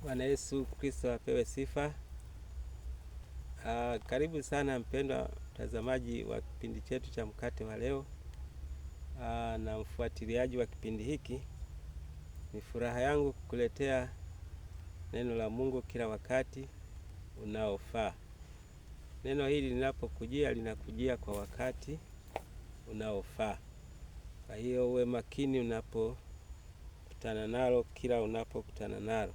Bwana Yesu Kristo apewe sifa. Karibu sana mpendwa mtazamaji wa kipindi chetu cha mkate wa leo na mfuatiliaji wa kipindi hiki. Ni furaha yangu kukuletea neno la Mungu kila wakati unaofaa. Neno hili linapokujia linakujia kwa wakati unaofaa. Kwa hiyo uwe makini unapokutana nalo, kila unapokutana nalo.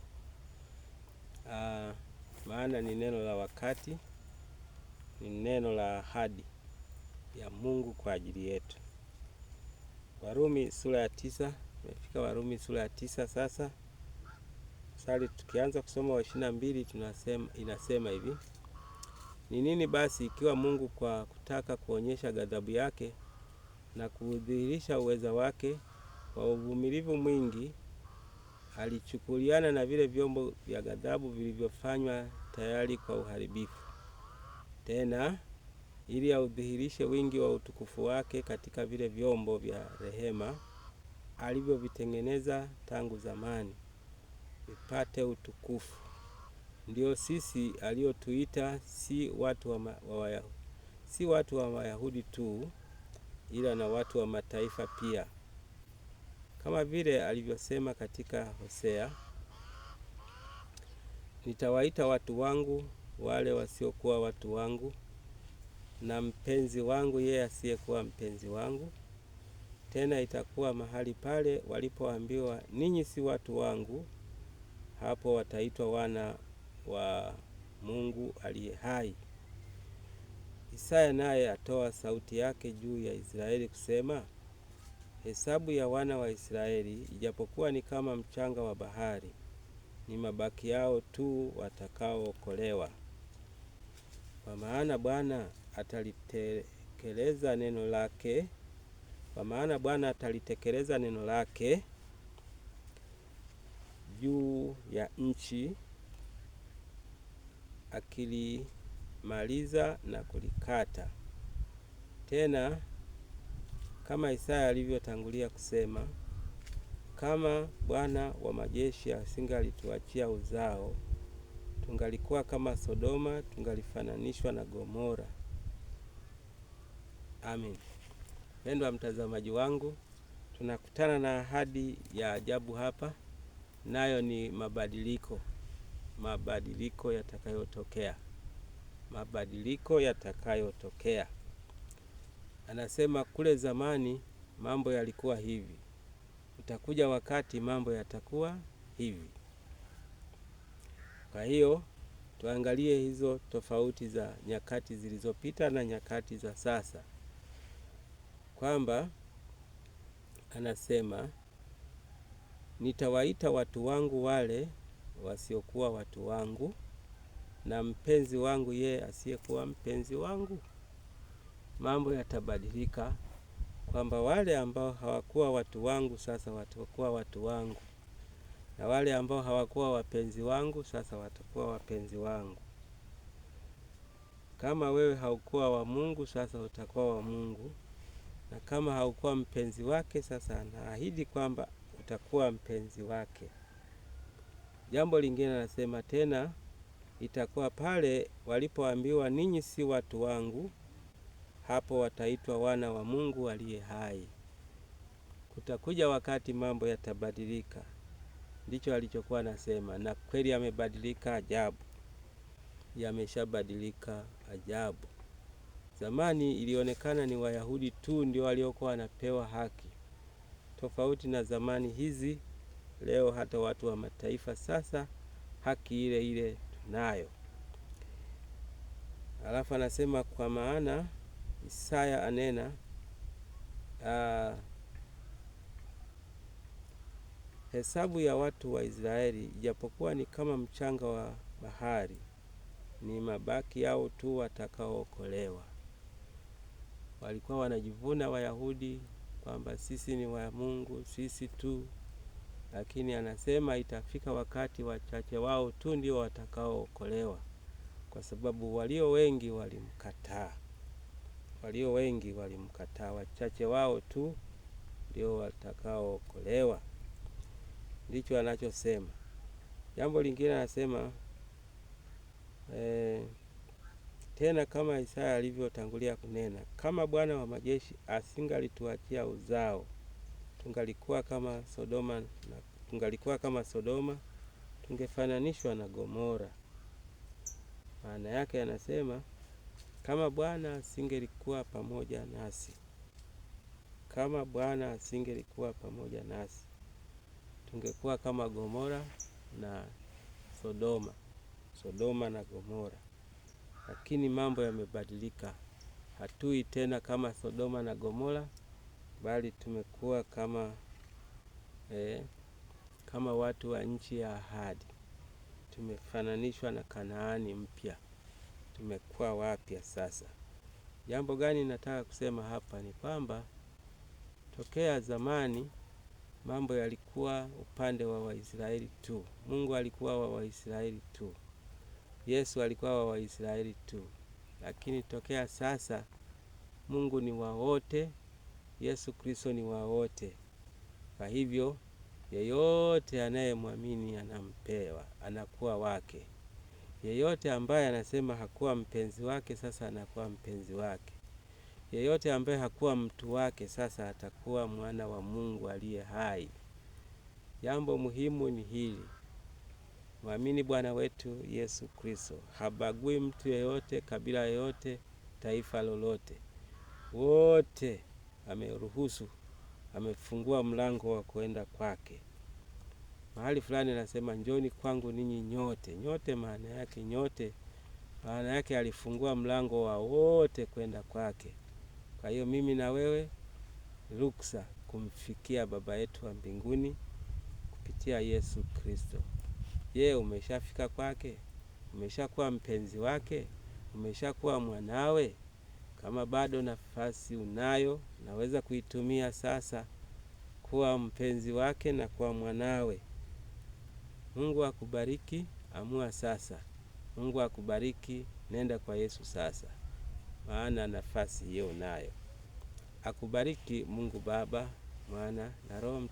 Maana ni neno la wakati, ni neno la ahadi ya Mungu kwa ajili yetu. Warumi sura ya 9, tumefika Warumi sura ya 9 sasa. Tukianza kusoma wa 22 inasema hivi: ni nini basi ikiwa Mungu kwa kutaka kuonyesha ghadhabu yake na kudhihirisha uweza wake kwa uvumilivu mwingi alichukuliana na vile vyombo vya ghadhabu vilivyofanywa tayari kwa uharibifu, tena ili audhihirishe wingi wa utukufu wake katika vile vyombo vya rehema alivyovitengeneza tangu zamani vipate utukufu. Ndio sisi aliotuita si watu wa Wayahudi tu, ila na watu wa mataifa pia, kama vile alivyosema katika Hosea, nitawaita watu wangu wale wasiokuwa watu wangu, na mpenzi wangu yeye asiyekuwa mpenzi wangu. Tena itakuwa mahali pale walipoambiwa ninyi si watu wangu, hapo wataitwa wana wa Mungu aliye hai. Isaya naye atoa sauti yake juu ya Israeli kusema, hesabu ya wana wa Israeli ijapokuwa ni kama mchanga wa bahari, ni mabaki yao tu watakaookolewa. Kwa maana Bwana atalitekeleza neno lake juu ya nchi, akilimaliza na kulikata. Tena kama Isaya alivyotangulia kusema, kama Bwana wa majeshi asingalituachia uzao, tungalikuwa kama Sodoma, tungalifananishwa na Gomora. Amen. Pendwa mtazamaji wangu, tunakutana na ahadi ya ajabu hapa, nayo ni mabadiliko yatakayotokea. Anasema kule zamani mambo yalikuwa hivi, utakuja wakati mambo yatakuwa hivi. Kwa hiyo tuangalie hizo tofauti za nyakati zilizopita na nyakati za sasa, kwamba anasema nitawaita watu wangu wale wasiokuwa watu wangu, na mpenzi wangu yeye asiyekuwa mpenzi wangu. Mambo yatabadilika, kwamba wale ambao hawakuwa watu wangu sasa watakuwa watu wangu, na wale ambao hawakuwa wapenzi wangu sasa watakuwa wapenzi wangu. Kama wewe haukuwa wa Mungu sasa utakuwa wa Mungu, na kama haukuwa mpenzi wake sasa anaahidi kwamba utakuwa mpenzi wake. Jambo lingine anasema tena, itakuwa pale walipoambiwa ninyi si watu wangu, hapo wataitwa wana wa Mungu aliye hai. Kutakuja wakati mambo yatabadilika. Ndicho alichokuwa anasema, na kweli yamebadilika ajabu. Yameshabadilika ajabu. Zamani ilionekana ni Wayahudi tu ndio waliokuwa wanapewa haki. Tofauti na zamani hizi, leo hata watu wa mataifa sasa haki ile ile tunayo. Alafu anasema kwa maana Isaya anena, hesabu ya watu wa Israeli ijapokuwa ni kama mchanga wa bahari, ni mabaki yao tu watakaookolewa. Walikuwa wanajivuna Wayahudi kwamba sisi ni wa Mungu, sisi tu, lakini anasema itafika wakati wachache wao tu ndio watakaookolewa, kwa sababu walio wengi walimkataa. Wachache wao tu ndio watakaookolewa. Ndicho anachosema. Jambo lingine anasema tena kama Isaya alivyotangulia kunena, kama Bwana wa majeshi asingalituachia uzao, tungalikuwa kama Sodoma, tungefananishwa na Gomora. Maana yake anasema kama Bwana asingelikuwa pamoja nasi, kama Bwana asingelikuwa pamoja nasi, tungekuwa kama Gomora na Sodoma na Gomora. Lakini mambo yamebadilika, hatui tena kama Sodoma na Gomora, bali tumekuwa kama watu wa nchi ya ahadi. Tumefananishwa na Kanaani mpya, tumekuwa wapya sasa. Jambo gani nataka kusema hapa ni kwamba tokea zamani mambo yalikuwa upande wa Waisraeli tu. Mungu alikuwa wa Waisraeli tu, Yesu alikuwa wa Waisraeli tu. Lakini tokea sasa Mungu ni wa wote, Yesu Kristo ni wa wote. Kwa hivyo yeyote anayemwamini anakuwa wake. Yeyote ambaye anasema hakuwa mpenzi wake sasa anakuwa mpenzi wake. Yeyote ambaye hakuwa mtu wake sasa atakuwa mwana wa Mungu aliye hai. Jambo muhimu ni hili: mwamini Bwana wetu Yesu Kristo. Habagui mtu yeyote, kabila yeyote, taifa lolote. Wote ameruhusu, amefungua mlango wa kwenda kwake. Mahali fulani anasema njoni kwangu ninyi nyote. Nyote maana yake alifungua mlango wa wote kwenda kwake. Kwa hiyo mimi na wewe ruksa kumfikia Baba yetu wa mbinguni kupitia Yesu Kristo. Je, umeshafika kwake? Umeshakuwa mpenzi wake? Umeshakuwa mwanawe? Kama bado nafasi unayo, naweza kuitumia sasa kuwa mpenzi wake na kuwa mwanawe. Mungu akubariki, amua sasa. Mungu akubariki, nenda kwa Yesu sasa, maana nafasi hiyo unayo. Akubariki Mungu Baba, Mwana na Roho Mtakatifu.